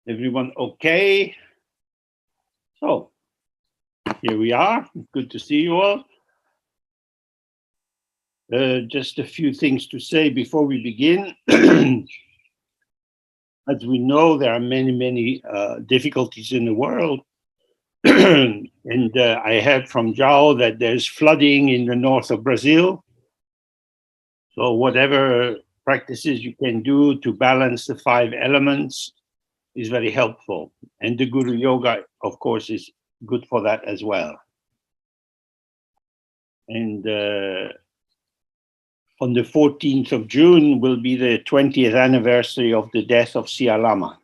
Everyone okay? So, here we are. Good to see you all. Just a few things to say before we begin. As we know, there are many difficulties in the world. And I heard from Zhao that there's flooding in the north of Brazil. So whatever practices you can do to balance the 5 elements is very helpful. And the Guru Yoga, of course, is good for that as well. And on the 14th of June will be the 20th anniversary of the death of Sia Lama.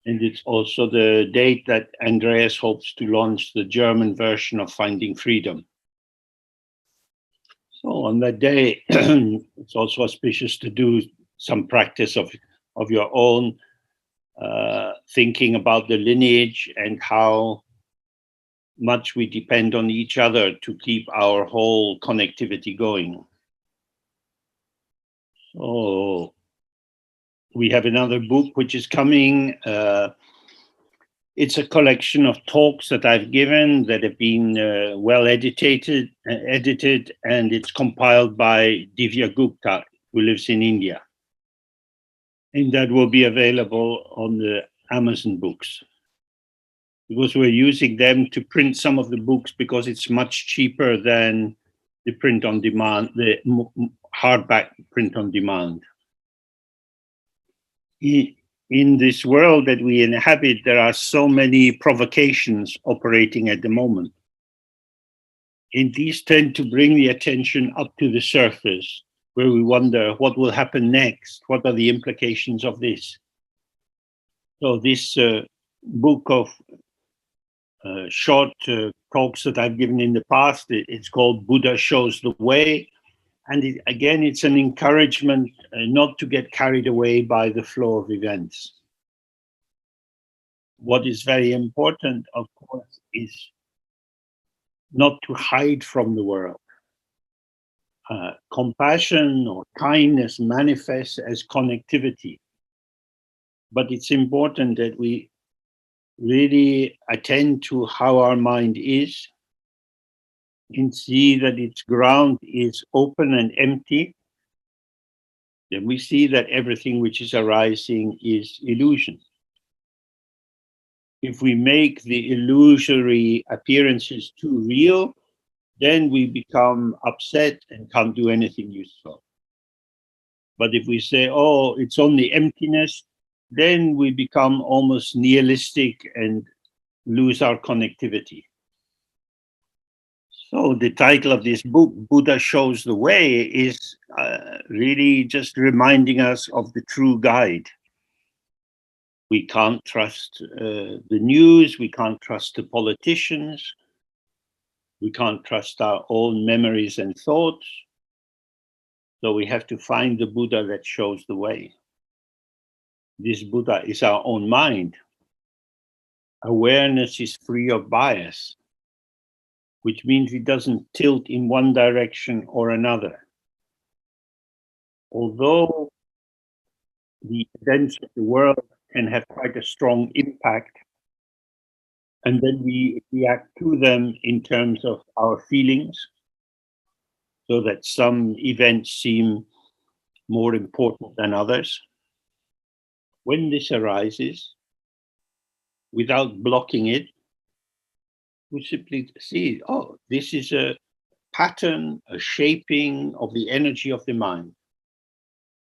And it's also the date that Andreas hopes to launch the German version of Finding Freedom. So on that day, it's also auspicious to do some practice of your own, thinking about the lineage and how much we depend on each other to keep our whole connectivity going. So we have another book which is coming. It's a collection of talks that I've given that have been well edited, and it's compiled by Divya Gupta, who lives in India. And that will be available on the Amazon books. Because we're using them to print some of the books because it's much cheaper than the print on demand, the hardback print on demand. In this world that we inhabit, there are so many provocations operating at the moment. And these tend to bring the attention up to the surface, where we wonder what will happen next? What are the implications of this? So this book of short talks that I've given in the past, it's called Buddha Shows the Way. And again, it's an encouragement not to get carried away by the flow of events. What is very important, of course, is not to hide from the world. Compassion or kindness manifests as connectivity. But it's important that we really attend to how our mind is and see that its ground is open and empty. Then we see that everything which is arising is illusion. If we make the illusory appearances too real, then we become upset and can't do anything useful. But if we say, oh, it's only emptiness, then we become almost nihilistic and lose our connectivity. So the title of this book, Buddha Shows the Way, is really just reminding us of the true guide. We can't trust the news, we can't trust the politicians, we can't trust our own memories and thoughts. So we have to find the Buddha that shows the way. This Buddha is our own mind. Awareness is free of bias, which means it doesn't tilt in one direction or another. Although the events of the world can have quite a strong impact, and then we react to them in terms of our feelings, so that some events seem more important than others. When this arises, without blocking it, we simply see, oh, this is a pattern, a shaping of the energy of the mind.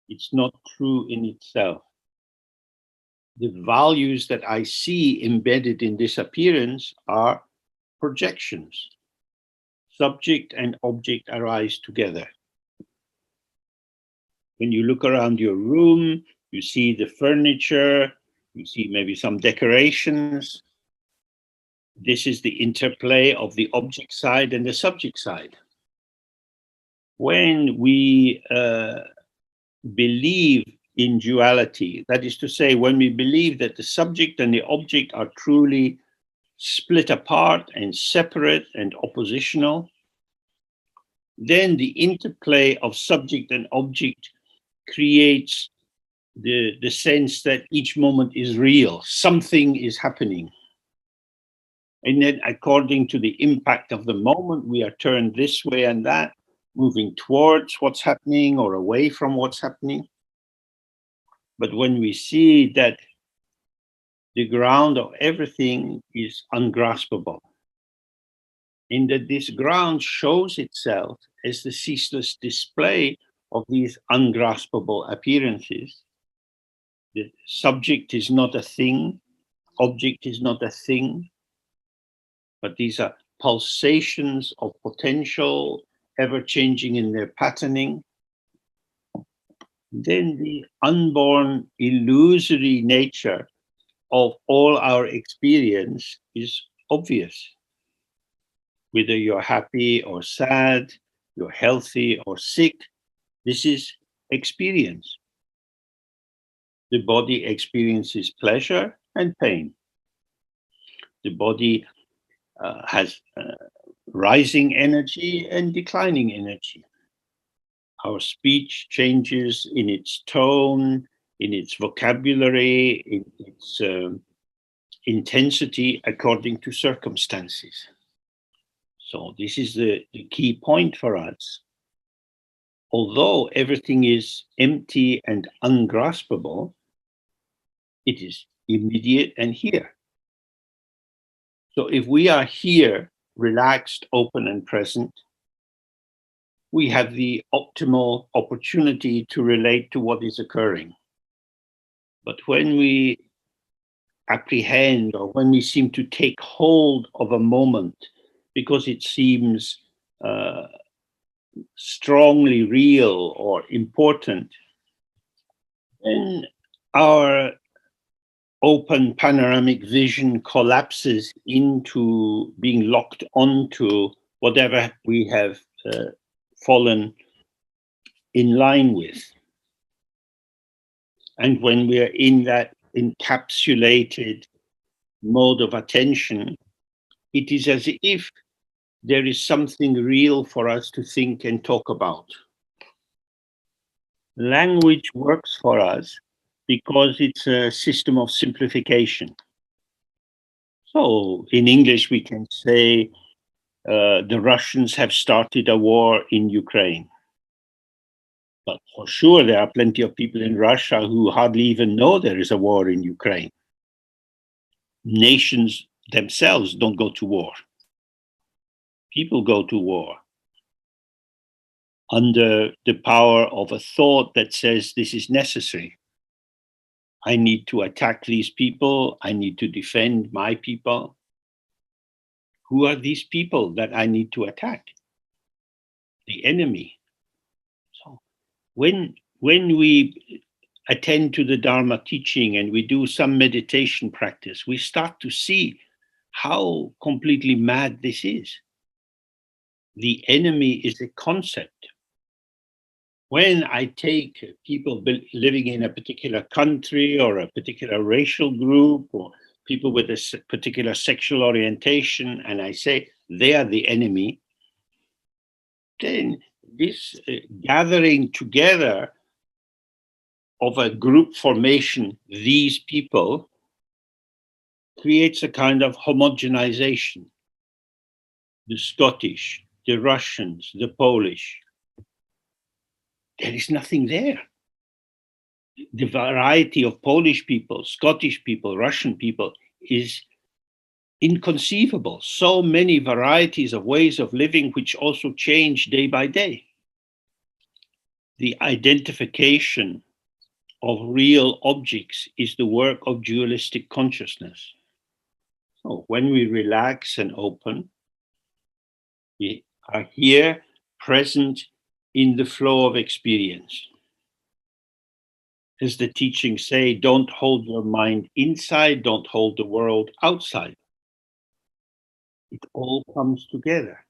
It's not true in itself. The values that I see embedded in this appearance are projections. Subject and object arise together. When you look around your room, you see the furniture, you see maybe some decorations. This is the interplay of the object side and the subject side. When we believe in duality, that is to say, when we believe that the subject and the object are truly split apart and separate and oppositional, then the interplay of subject and object creates the sense that each moment is real, something is happening. And then according to the impact of the moment, we are turned this way and that, moving towards what's happening or away from what's happening. But when we see that the ground of everything is ungraspable, in that this ground shows itself as the ceaseless display of these ungraspable appearances. The subject is not a thing, object is not a thing, but these are pulsations of potential, ever changing in their patterning. Then the unborn, illusory nature of all our experience is obvious. Whether you're happy or sad, you're healthy or sick, this is experience. The body experiences pleasure and pain. The body has rising energy and declining energy. Our speech changes in its tone, in its vocabulary, in its intensity according to circumstances. So this is the key point for us. Although everything is empty and ungraspable, it is immediate and here. So if we are here, relaxed, open, and present, we have the optimal opportunity to relate to what is occurring. But when we apprehend or when we seem to take hold of a moment because it seems strongly real or important, then our open panoramic vision collapses into being locked onto whatever we have fallen in line with. And when we are in that encapsulated mode of attention, it is as if there is something real for us to think and talk about. Language works for us because it's a system of simplification. So in English, we can say the Russians have started a war in Ukraine. But for sure, there are plenty of people in Russia who hardly even know there is a war in Ukraine. Nations themselves don't go to war. People go to war under the power of a thought that says this is necessary. I need to attack these people. I need to defend my people. Who are these people that I need to attack? The enemy. So when we attend to the Dharma teaching and we do some meditation practice, we start to see how completely mad this is. The enemy is a concept. When I take people living in a particular country or a particular racial group or people with a particular sexual orientation, and I say they are the enemy, then this gathering together of a group formation, these people, creates a kind of homogenization. The Scottish, the Russians, the Polish. There is nothing there. The variety of Polish people, Scottish people, Russian people is inconceivable. So many varieties of ways of living which also change day by day. The identification of real objects is the work of dualistic consciousness. So when we relax and open, we are here present in the flow of experience. As the teachings say, don't hold your mind inside, don't hold the world outside. It all comes together.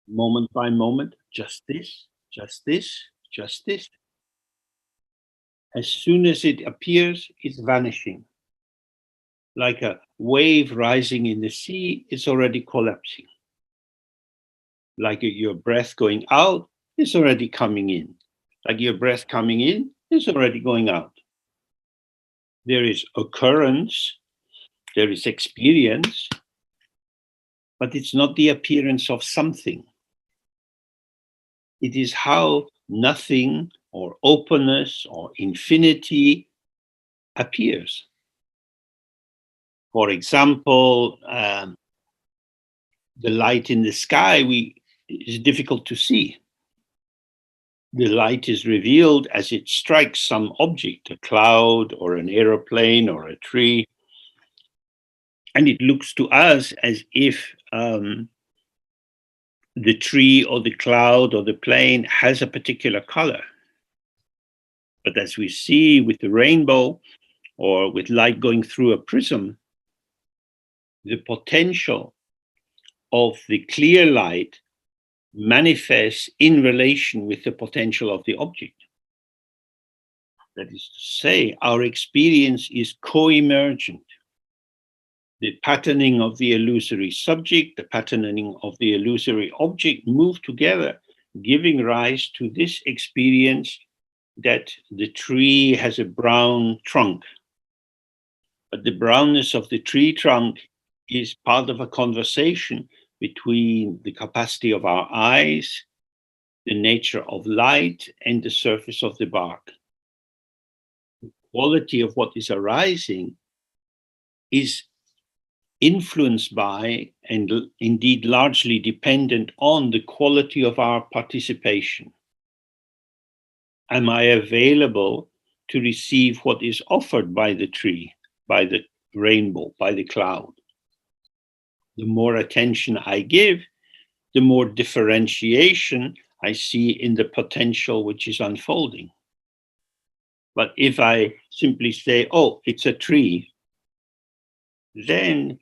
Moment by moment, just this, just this, just this. As soon as it appears, it's vanishing. Like a wave rising in the sea, it's already collapsing. Like your breath going out, it's already coming in. Like your breath coming in, is already going out. There is occurrence, there is experience, but it's not the appearance of something. It is how nothing or openness or infinity appears. For example, the light in the sky is difficult to see. The light is revealed as it strikes some object, a cloud or an aeroplane or a tree. And it looks to us as if the tree or the cloud or the plane has a particular color. But as we see with the rainbow or with light going through a prism, the potential of the clear light manifests in relation with the potential of the object. That is to say, our experience is co-emergent. The patterning of the illusory subject, the patterning of the illusory object move together, giving rise to this experience that the tree has a brown trunk. But the brownness of the tree trunk is part of a conversation between the capacity of our eyes, the nature of light, and the surface of the bark. The quality of what is arising is influenced by, and indeed largely dependent on, the quality of our participation. Am I available to receive what is offered by the tree, by the rainbow, by the cloud? The more attention I give, the more differentiation I see in the potential which is unfolding. But if I simply say, oh, it's a tree, then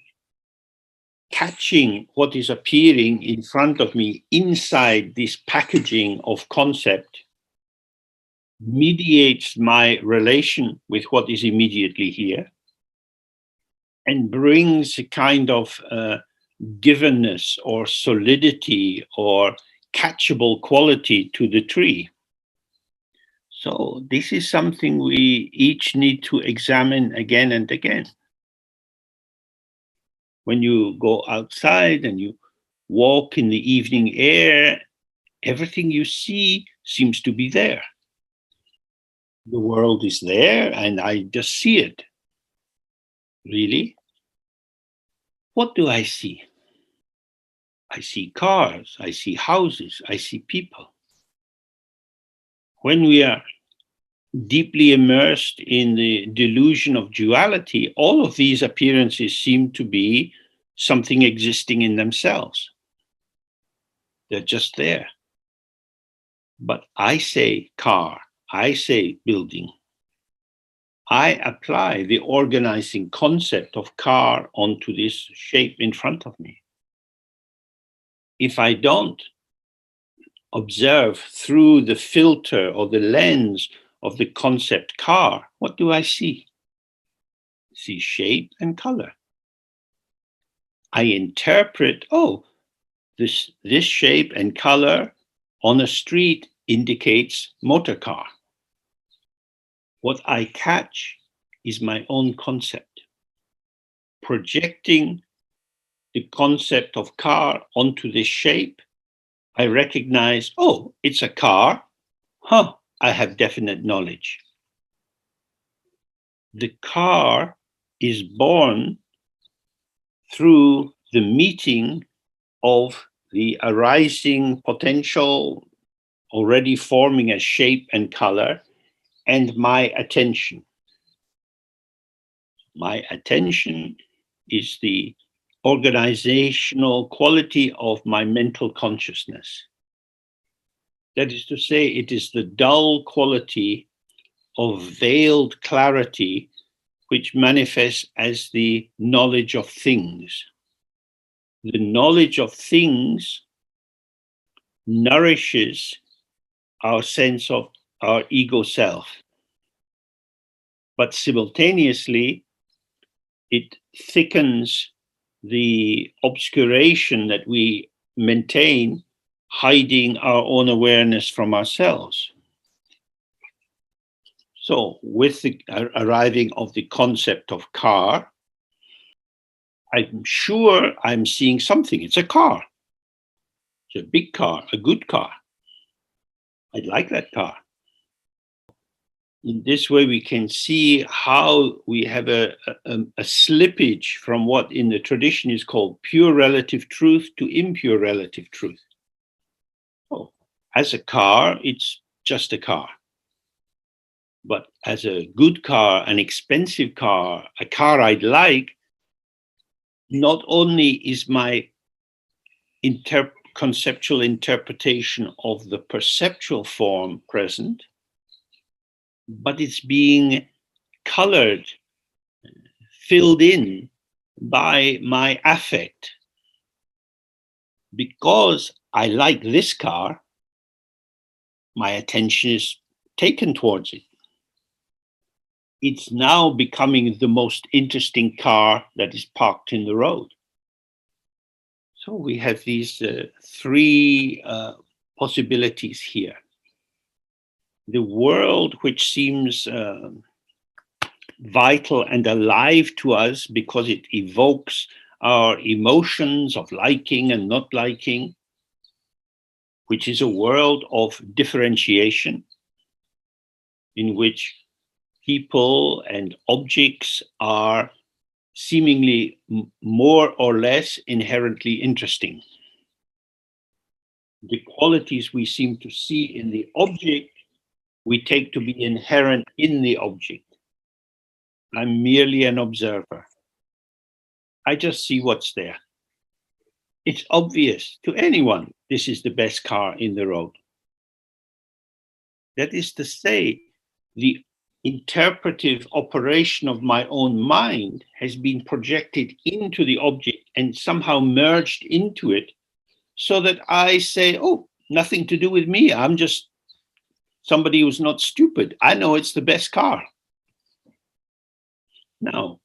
catching what is appearing in front of me inside this packaging of concept mediates my relation with what is immediately here and brings a kind of givenness or solidity or catchable quality to the tree. So this is something we each need to examine again and again. When you go outside and you walk in the evening air, everything you see seems to be there. The world is there and I just see it. Really? What do I see? I see cars, I see houses, I see people. When we are deeply immersed in the delusion of duality, all of these appearances seem to be something existing in themselves. They're just there. But I say car, I say building. I apply the organizing concept of car onto this shape in front of me. If I don't observe through the filter or the lens of the concept car, what do I see? I see shape and color. I interpret, oh, this shape and color on a street indicates motor car. What I catch is my own concept. Projecting the concept of car onto this shape, I recognize, oh, it's a car. I have definite knowledge. The car is born through the meeting of the arising potential already forming a shape and color and my attention. My attention is the organizational quality of my mental consciousness. That is to say, it is the dull quality of veiled clarity which manifests as the knowledge of things. The knowledge of things nourishes our sense of our ego self, but simultaneously it thickens the obscuration that we maintain, hiding our own awareness from ourselves. So with the arriving of the concept of car, I'm sure I'm seeing something. It's a car. It's a big car, a good car. I like that car. In this way, we can see how we have a slippage from what in the tradition is called pure relative truth to impure relative truth. Oh, as a car, it's just a car. But as a good car, an expensive car, a car I'd like, not only is my conceptual interpretation of the perceptual form present, but it's being colored, filled in by my affect. Because I like this car, my attention is taken towards it. It's now becoming the most interesting car that is parked in the road. So we have these three possibilities here. The world, which seems vital and alive to us because it evokes our emotions of liking and not liking, which is a world of differentiation in which people and objects are seemingly more or less inherently interesting. The qualities we seem to see in the object, we take to be inherent in the object. I'm merely an observer. I just see what's there. It's obvious to anyone this is the best car in the road. That is to say, the interpretive operation of my own mind has been projected into the object and somehow merged into it, so that I say, oh, nothing to do with me. I'm just somebody who's not stupid. I know it's the best car. Now,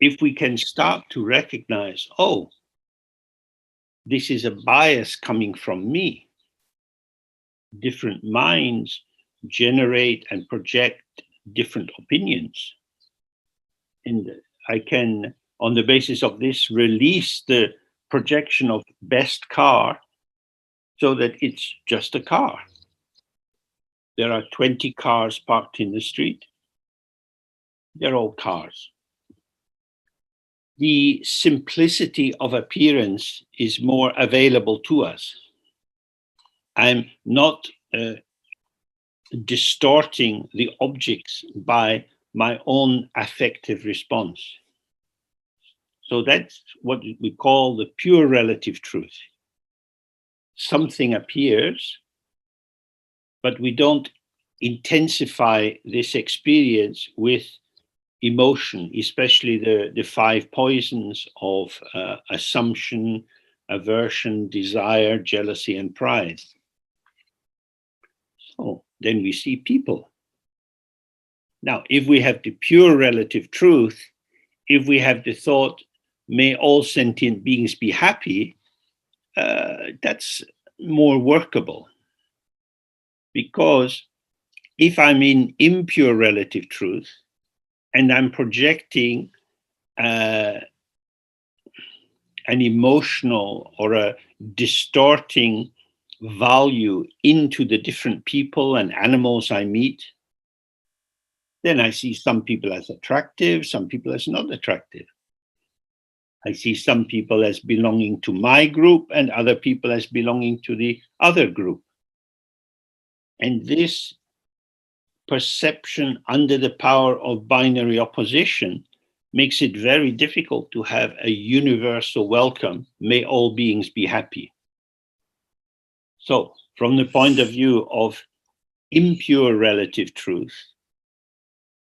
if we can start to recognize, oh, this is a bias coming from me. Different minds generate and project different opinions. And I can, on the basis of this, release the projection of best car so that it's just a car. There are 20 cars parked in the street. They're all cars. The simplicity of appearance is more available to us. I'm not distorting the objects by my own affective response. So that's what we call the pure relative truth. Something appears, but we don't intensify this experience with emotion, especially the five poisons of assumption, aversion, desire, jealousy, and pride. So then we see people. Now, if we have the pure relative truth, if we have the thought, may all sentient beings be happy, that's more workable. Because if I'm in impure relative truth and I'm projecting an emotional or a distorting value into the different people and animals I meet, then I see some people as attractive, some people as not attractive. I see some people as belonging to my group and other people as belonging to the other group. And this perception under the power of binary opposition makes it very difficult to have a universal welcome. May all beings be happy. So, from the point of view of impure relative truth,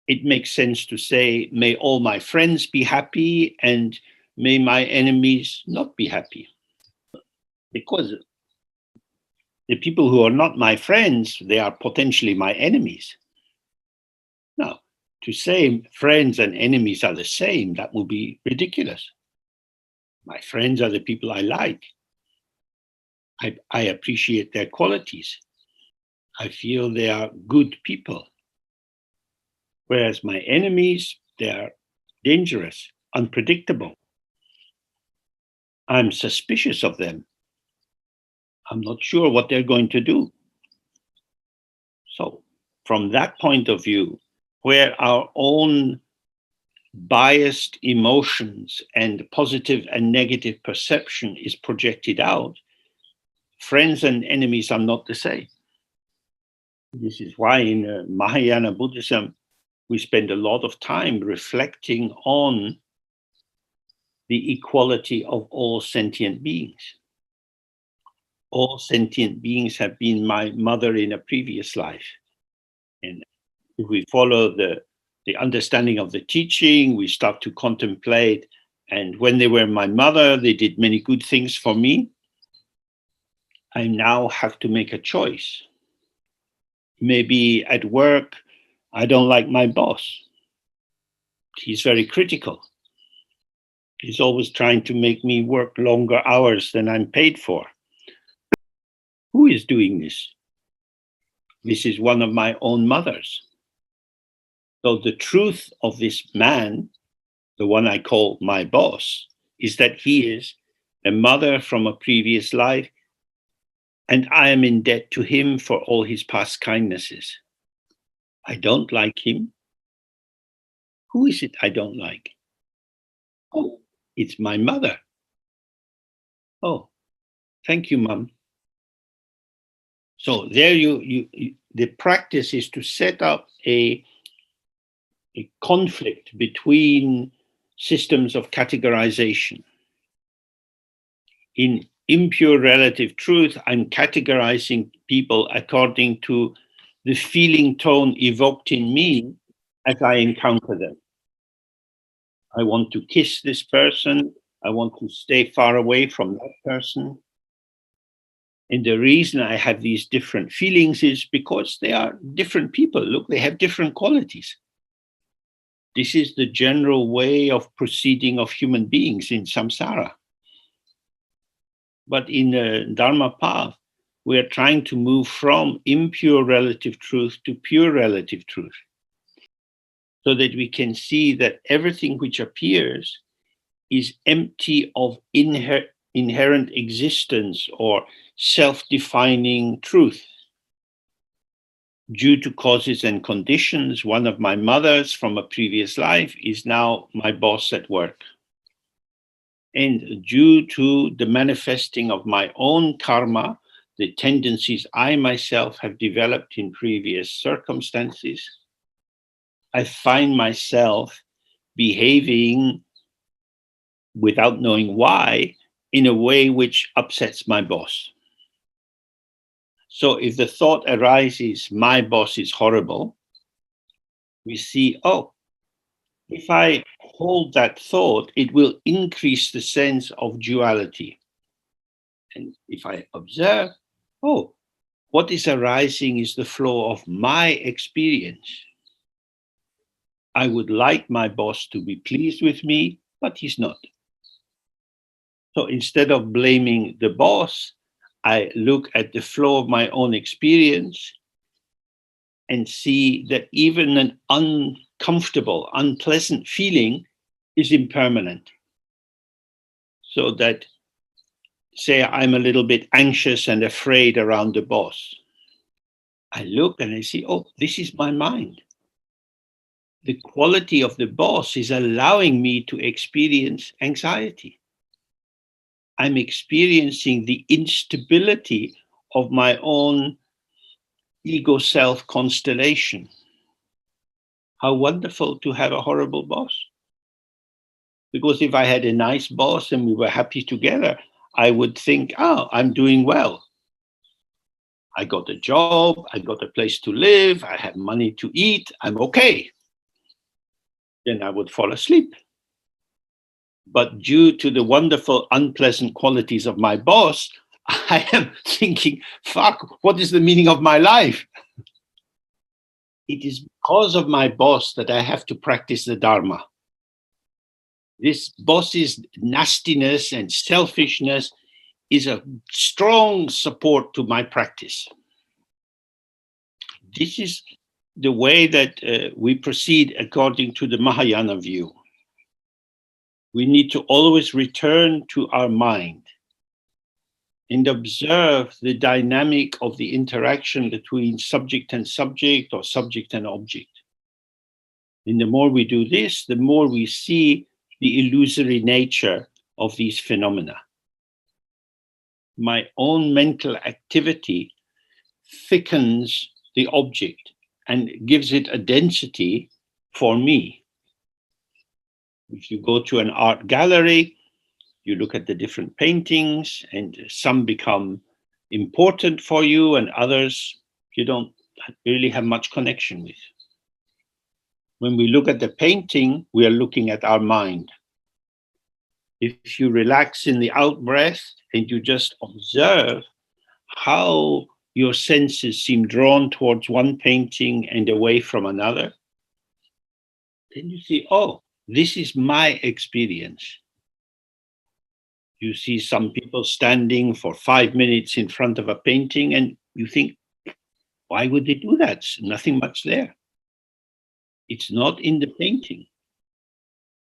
it makes sense to say, may all my friends be happy and may my enemies not be happy. Because the people who are not my friends, they are potentially my enemies. Now, to say friends and enemies are the same, that would be ridiculous. My friends are the people I like. I appreciate their qualities. I feel they are good people. Whereas my enemies, they are dangerous, unpredictable. I'm suspicious of them. I'm not sure what they're going to do. So, from that point of view, where our own biased emotions and positive and negative perception is projected out, friends and enemies are not the same. This is why in Mahayana Buddhism, we spend a lot of time reflecting on the equality of all sentient beings. All sentient beings have been my mother in a previous life. And if we follow the understanding of the teaching, we start to contemplate. And when they were my mother, they did many good things for me. I now have to make a choice. Maybe at work, I don't like my boss. He's very critical. He's always trying to make me work longer hours than I'm paid for. Who is doing this? This is one of my own mothers. So the truth of this man, the one I call my boss, is that he is a mother from a previous life, and I am in debt to him for all his past kindnesses. I don't like him. Who is it I don't like? Oh, it's my mother. Oh, thank you, Mum. So there the practice is to set up a conflict between systems of categorization. In impure relative truth, I'm categorizing people according to the feeling tone evoked in me as I encounter them. I want to kiss this person. I want to stay far away from that person. And the reason I have these different feelings is because they are different people. Look, they have different qualities. This is the general way of proceeding of human beings in samsara. But in the Dharma path, we are trying to move from impure relative truth to pure relative truth, so that we can see that everything which appears is empty of inherent existence or self-defining truth. Due to causes and conditions, one of my mothers from a previous life is now my boss at work. And due to the manifesting of my own karma, the tendencies I myself have developed in previous circumstances, I find myself behaving without knowing why in a way which upsets my boss. So if the thought arises, my boss is horrible, we see, oh, if I hold that thought, it will increase the sense of duality. And if I observe, oh, what is arising is the flow of my experience. I would like my boss to be pleased with me, but he's not. So instead of blaming the boss, I look at the flow of my own experience and see that even an uncomfortable, unpleasant feeling is impermanent. So that, say, I'm a little bit anxious and afraid around the boss. I look and I see, oh, this is my mind. The quality of the boss is allowing me to experience anxiety. I'm experiencing the instability of my own ego self constellation. How wonderful to have a horrible boss. Because if I had a nice boss and we were happy together, I would think, oh, I'm doing well. I got a job, I got a place to live, I have money to eat, I'm okay. Then I would fall asleep. But due to the wonderful, unpleasant qualities of my boss, I am thinking, fuck, what is the meaning of my life? It is because of my boss that I have to practice the Dharma. This boss's nastiness and selfishness is a strong support to my practice. This is the way that we proceed according to the Mahayana view. We need to always return to our mind and observe the dynamic of the interaction between subject and subject, or subject and object. And the more we do this, the more we see the illusory nature of these phenomena. My own mental activity thickens the object and gives it a density for me. If you go to an art gallery, you look at the different paintings, and some become important for you and others you don't really have much connection with. When we look at the painting, we are looking at our mind. If you relax in the out breath and you just observe how your senses seem drawn towards one painting and away from another, then you see, oh, this is my experience. You see some people standing for 5 minutes in front of a painting and you think, why would they do that? There's nothing much there. It's not in the painting.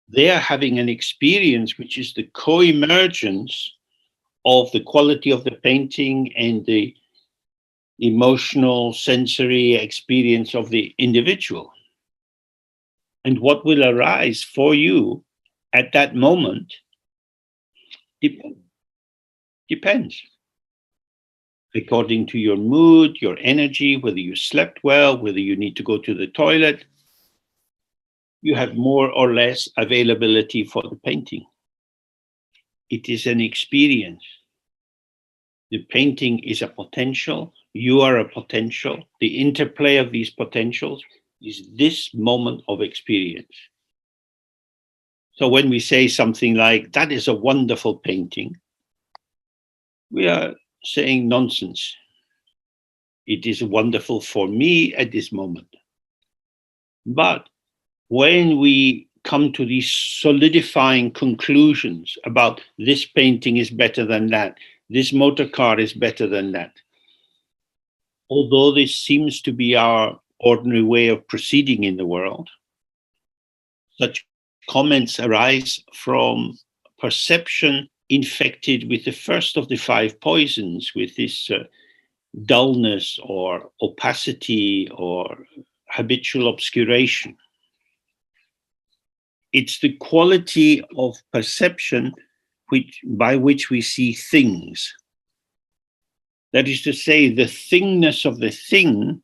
They are having an experience which is the co-emergence of the quality of the painting and the emotional, sensory experience of the individual. And what will arise for you at that moment depends. According to your mood, your energy, whether you slept well, whether you need to go to the toilet, you have more or less availability for the painting. It is an experience. The painting is a potential. You are a potential. The interplay of these potentials is this moment of experience. So when we say something like, that is a wonderful painting, we are saying nonsense. It is wonderful for me at this moment. But when we come to these solidifying conclusions about this painting is better than that, this motor car is better than that, although this seems to be our ordinary way of proceeding in the world, such comments arise from perception infected with the first of the 5 poisons, with this dullness or opacity or habitual obscuration. It's the quality of perception by which we see things. That is to say, the thingness of the thing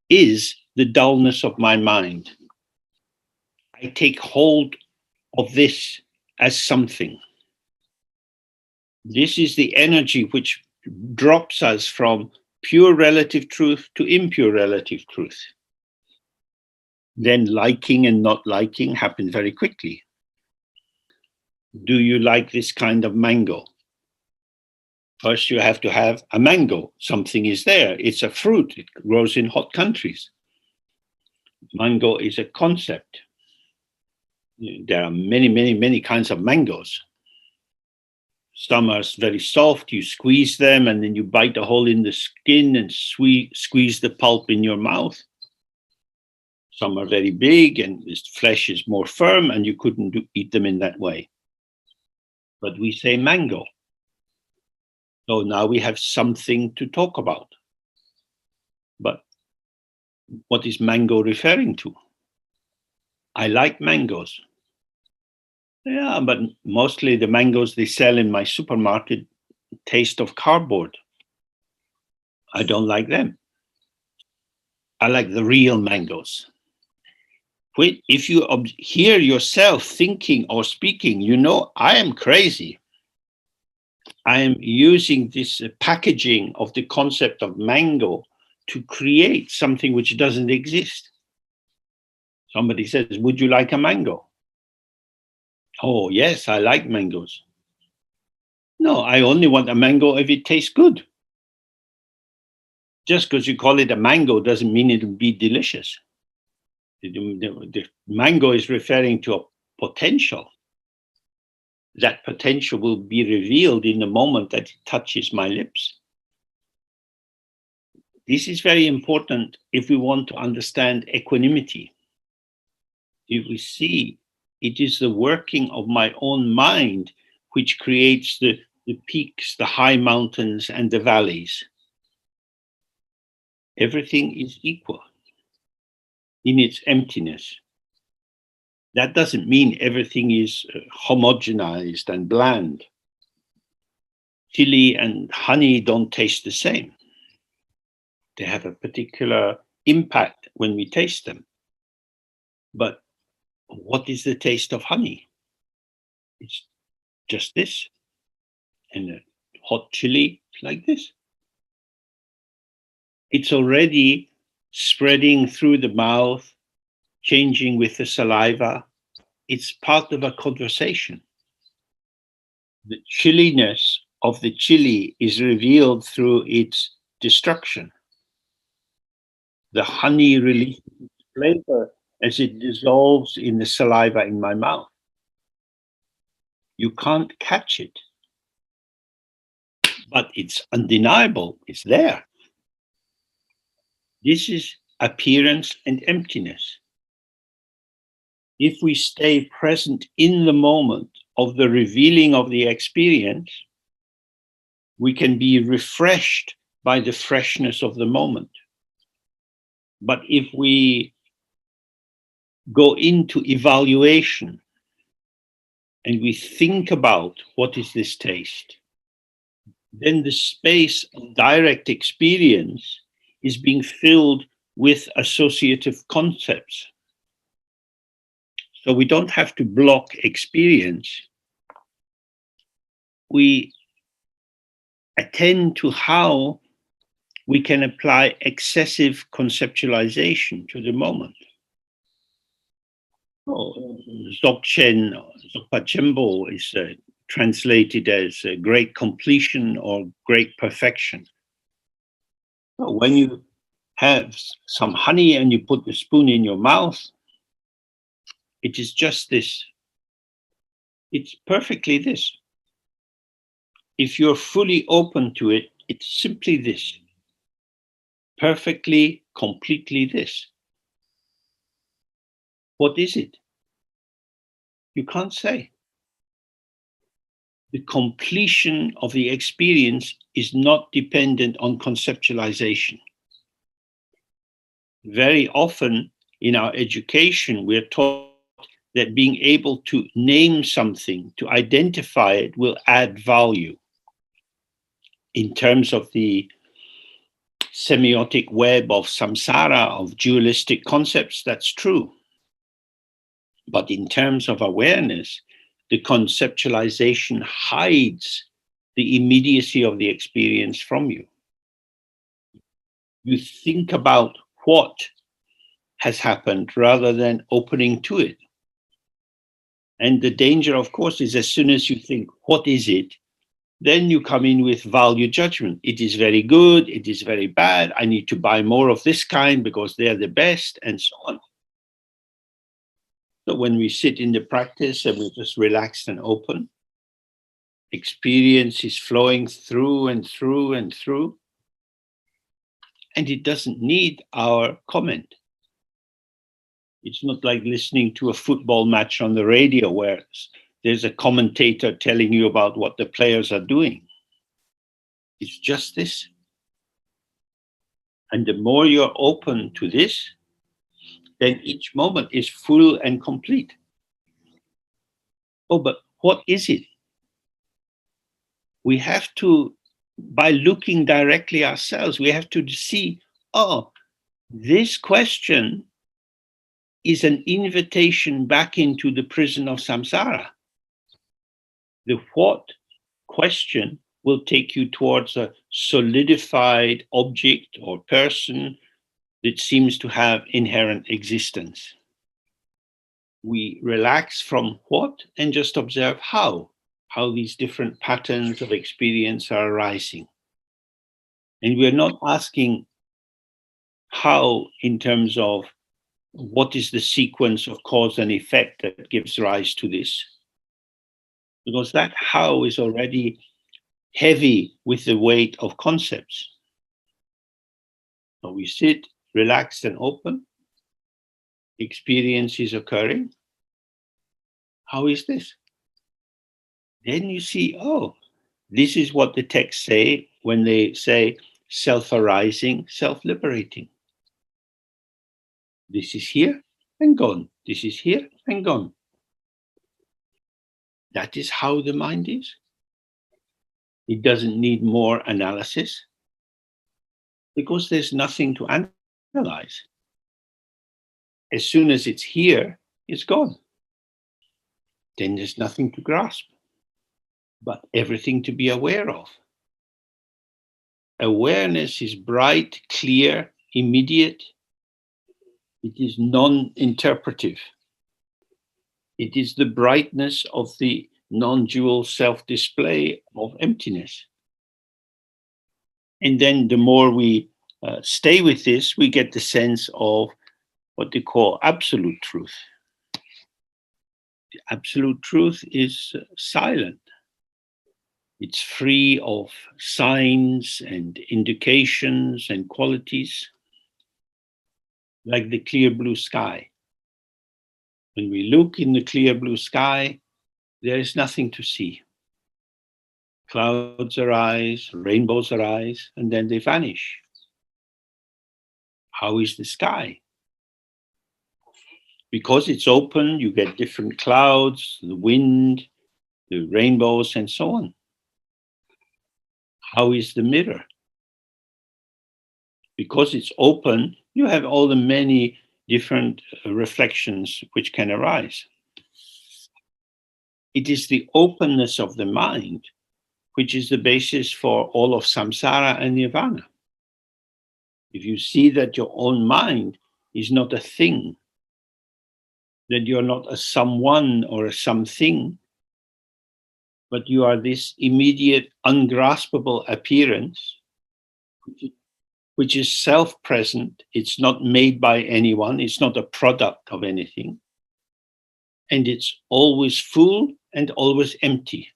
is the dullness of my mind. I take hold of this as something. This is the energy which drops us from pure relative truth to impure relative truth. Then liking and not liking happen very quickly. Do you like this kind of mango? First, you have to have a mango. Something is there. It's a fruit. It grows in hot countries. Mango is a concept. There are many, many, many kinds of mangoes. Some are very soft. You squeeze them and then you bite a hole in the skin and squeeze the pulp in your mouth. Some are very big and the flesh is more firm and you couldn't eat them in that way. But we say mango. So now we have something to talk about. But what is mango referring to? I like mangoes. Yeah, but mostly the mangoes they sell in my supermarket taste of cardboard. I don't like them. I like the real mangoes. If you hear yourself thinking or speaking, you know, I am crazy. I am using this packaging of the concept of mango to create something which doesn't exist. Somebody says, would you like a mango? Oh, yes, I like mangoes. No, I only want a mango if it tastes good. Just because you call it a mango doesn't mean it will be delicious. The mango is referring to a potential. That potential will be revealed in the moment that it touches my lips. This is very important if we want to understand equanimity. If we see it is the working of my own mind which creates the peaks, the high mountains, and the valleys. Everything is equal in its emptiness. That doesn't mean everything is homogenized and bland. Chili and honey don't taste the same. They have a particular impact when we taste them. But what is the taste of honey? It's just this. And a hot chili is like this. It's already spreading through the mouth, changing with the saliva. It's part of a conversation. The chilliness of the chili is revealed through its destruction. The honey releases its flavor as it dissolves in the saliva in my mouth. You can't catch it, but it's undeniable, it's there. This is appearance and emptiness. If we stay present in the moment of the revealing of the experience, we can be refreshed by the freshness of the moment. But if we go into evaluation and we think about what is this taste, then the space of direct experience is being filled with associative concepts. So we don't have to block experience. We attend to how we can apply excessive conceptualization to the moment. Dzogchen, Dzogchen is translated as great completion or great perfection. So when you have some honey and you put the spoon in your mouth, it is just this. It's perfectly this. If you're fully open to it, it's simply this. Perfectly, completely this. What is it? You can't say. The completion of the experience is not dependent on conceptualization. Very often in our education, we're taught that being able to name something, to identify it, will add value. In terms of the semiotic web of samsara, of dualistic concepts, that's true. But in terms of awareness, the conceptualization hides the immediacy of the experience from you. You think about what has happened rather than opening to it. And the danger, of course, is as soon as you think, what is it? Then you come in with value judgment. It is very good, it is very bad, I need to buy more of this kind because they're the best, and so on. So when we sit in the practice and we're just relaxed and open, experience is flowing through and through and through, and it doesn't need our comment. It's not like listening to a football match on the radio where there's a commentator telling you about what the players are doing. It's just this. And the more you're open to this, then each moment is full and complete. Oh, but what is it? We have to, by looking directly ourselves, we have to see, oh, this question is an invitation back into the prison of samsara. The what question will take you towards a solidified object or person that seems to have inherent existence. We relax from what and just observe how these different patterns of experience are arising. And we're not asking how in terms of what is the sequence of cause and effect that gives rise to this, because that how is already heavy with the weight of concepts. So we sit relaxed and open. Experience is occurring. How is this? Then you see, oh, this is what the texts say when they say self-arising, self-liberating. This is here and gone. This is here and gone. That is how the mind is. It doesn't need more analysis because there's nothing to analyze. As soon as it's here, it's gone. Then there's nothing to grasp, but everything to be aware of. Awareness is bright, clear, immediate. It is non-interpretive. It is the brightness of the non-dual self-display of emptiness. And then the more we stay with this, we get the sense of what they call absolute truth. The absolute truth is silent. It's free of signs and indications and qualities, like the clear blue sky. When we look in the clear blue sky, there is nothing to see. Clouds arise, rainbows arise, and then they vanish. How is the sky? Because it's open, you get different clouds, the wind, the rainbows, and so on. How is the mirror? Because it's open, you have all the many different reflections which can arise. It is the openness of the mind which is the basis for all of samsara and nirvana. If you see that your own mind is not a thing, that you're not a someone or a something, but you are this immediate, ungraspable appearance, which is self-present. It's not made by anyone. It's not a product of anything. And it's always full and always empty.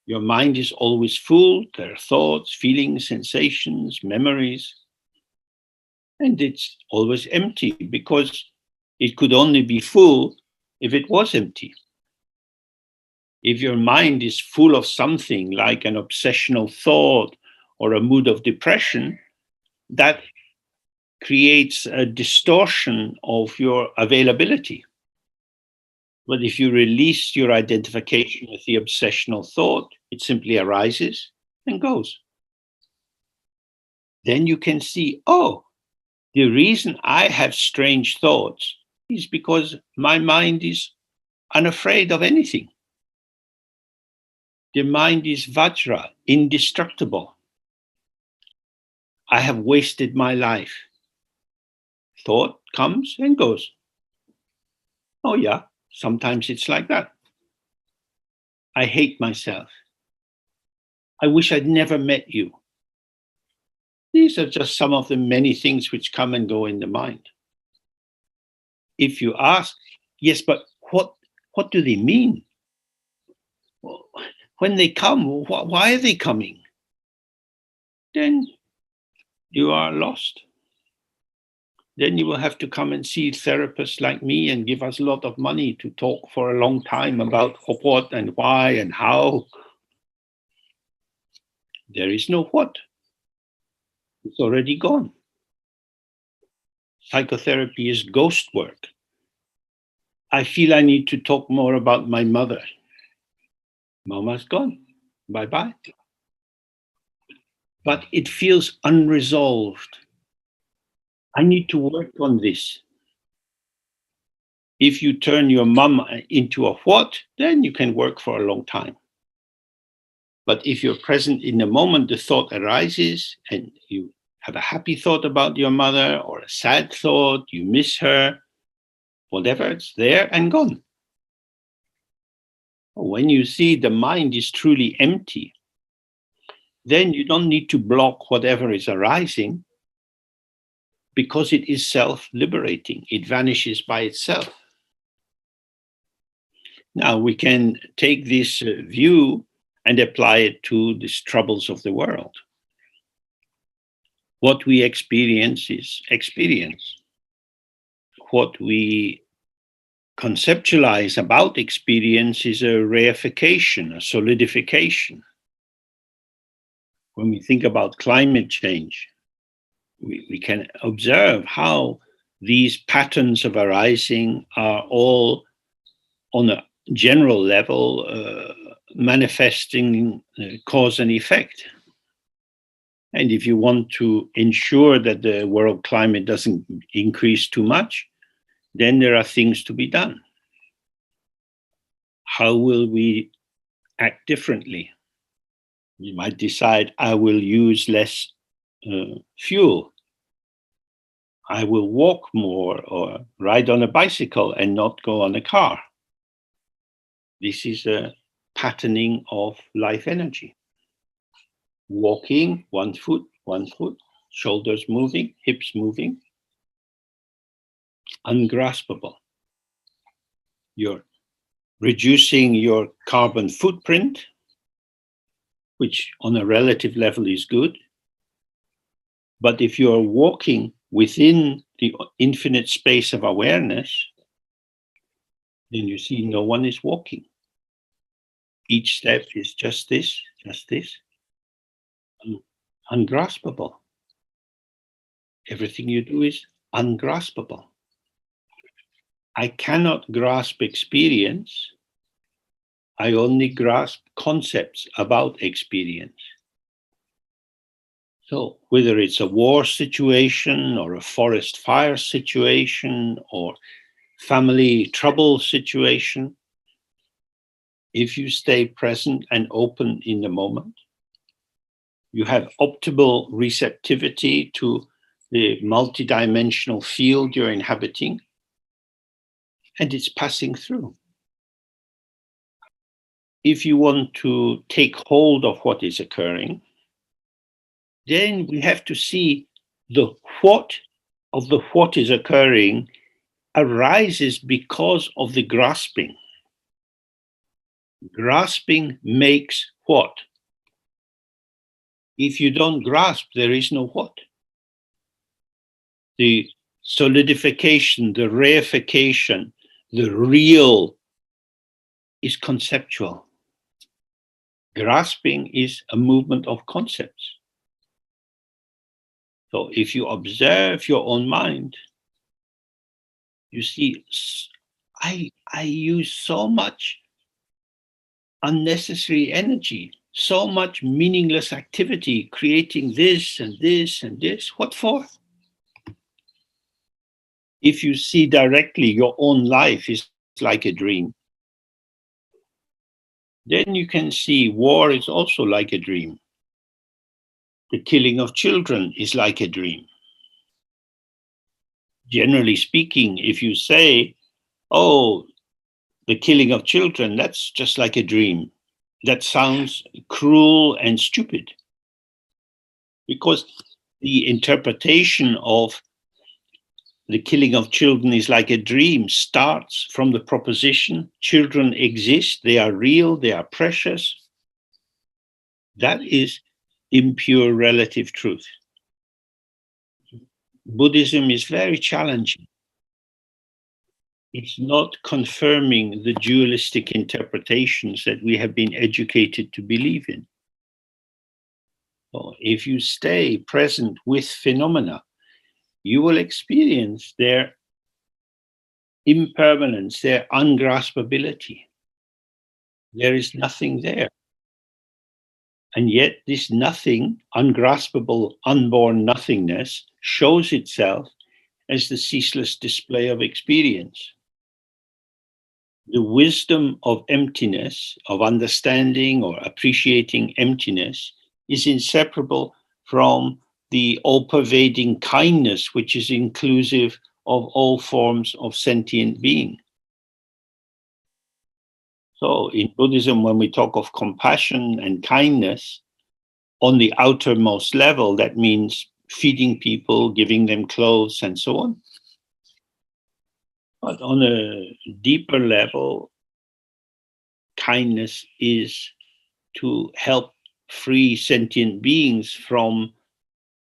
Your mind is always full. There are thoughts, feelings, sensations, memories. And it's always empty because it could only be full if it was empty. If your mind is full of something like an obsessional thought or a mood of depression, that creates a distortion of your availability. But if you release your identification with the obsessional thought, it simply arises and goes. Then you can see, oh, the reason I have strange thoughts is because my mind is unafraid of anything. The mind is vajra, indestructible. I have wasted my life. Thought comes and goes. Oh yeah, sometimes it's like that. I hate myself. I wish I'd never met you. These are just some of the many things which come and go in the mind. If you ask, yes, but what do they mean? When they come, why are they coming? Then you are lost. Then you will have to come and see therapists like me and give us a lot of money to talk for a long time about what and why and how. There is no what. It's already gone. Psychotherapy is ghost work. I feel I need to talk more about my mother. Mama's gone. Bye-bye. But it feels unresolved. I need to work on this. If you turn your mum into a what, then you can work for a long time. But if you're present in the moment the thought arises and you have a happy thought about your mother or a sad thought, you miss her, whatever, it's there and gone. When you see the mind is truly empty, then you don't need to block whatever is arising because it is self-liberating. It vanishes by itself. Now we can take this view and apply it to these troubles of the world. What we experience is experience. What we conceptualize about experience is a reification, a solidification. When we think about climate change, we can observe how these patterns of arising are all on a general level manifesting cause and effect. And if you want to ensure that the world climate doesn't increase too much, then there are things to be done. How will we act differently? You might decide, I will use less fuel. I will walk more or ride on a bicycle and not go on a car. This is a patterning of life energy. Walking, one foot, shoulders moving, hips moving. Ungraspable. You're reducing your carbon footprint, which on a relative level is good. But if you're walking within the infinite space of awareness, then you see no one is walking. Each step is just this, ungraspable. Everything you do is ungraspable. I cannot grasp experience. I only grasp concepts about experience. So whether it's a war situation or a forest fire situation or family trouble situation, if you stay present and open in the moment, you have optimal receptivity to the multidimensional field you're inhabiting, and it's passing through. If you want to take hold of what is occurring, then we have to see the what of the what is occurring arises because of the grasping. Grasping makes what? If you don't grasp, there is no what. The solidification, the reification, the real is conceptual. Grasping is a movement of concepts. So if you observe your own mind, you see, I use so much unnecessary energy, so much meaningless activity, creating this and this and this. What for? If you see directly your own life is like a dream, then you can see war is also like a dream. The killing of children is like a dream. Generally speaking, if you say, oh, the killing of children, that's just like a dream, that sounds cruel and stupid. Because the interpretation of the killing of children is like a dream starts from the proposition children exist, they are real, they are precious. That is impure relative truth. Buddhism is very challenging. It's not confirming the dualistic interpretations that we have been educated to believe in. So if you stay present with phenomena, you will experience their impermanence, their ungraspability. There is nothing there. And yet this nothing, ungraspable, unborn nothingness, shows itself as the ceaseless display of experience. The wisdom of emptiness, of understanding or appreciating emptiness, is inseparable from the all-pervading kindness, which is inclusive of all forms of sentient being. So in Buddhism, when we talk of compassion and kindness, on the outermost level, that means feeding people, giving them clothes, and so on. But on a deeper level, kindness is to help free sentient beings from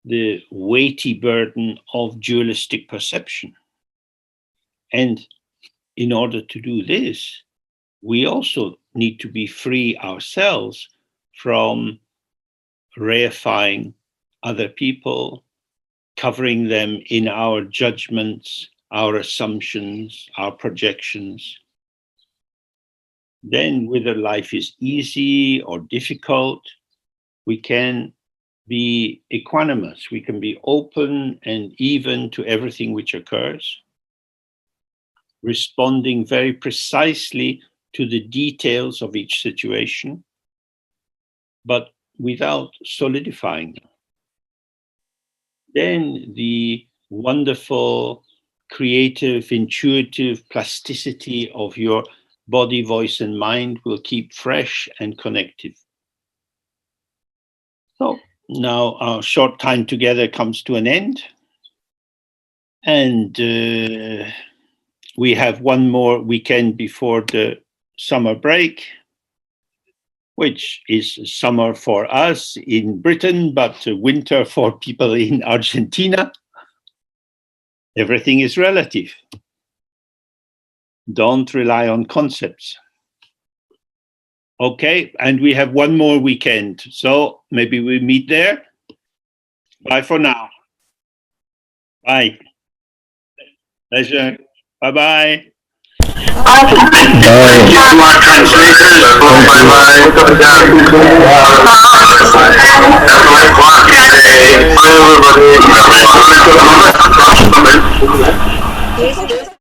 the weighty burden of dualistic perception. And in order to do this, we also need to be free ourselves from reifying other people, covering them in our judgments, our assumptions, our projections. Then whether life is easy or difficult, we can be equanimous, we can be open and even to everything which occurs, responding very precisely to the details of each situation, but without solidifying them. Then the wonderful, creative, intuitive plasticity of your body, voice, and mind will keep fresh and connected. So now our short time together comes to an end. And we have one more weekend before the summer break, which is summer for us in Britain, but winter for people in Argentina. Everything is relative. Don't rely on concepts. Okay, and we have one more weekend, so maybe we meet there. Bye for now. Bye. Pleasure. Bye-bye. Bye.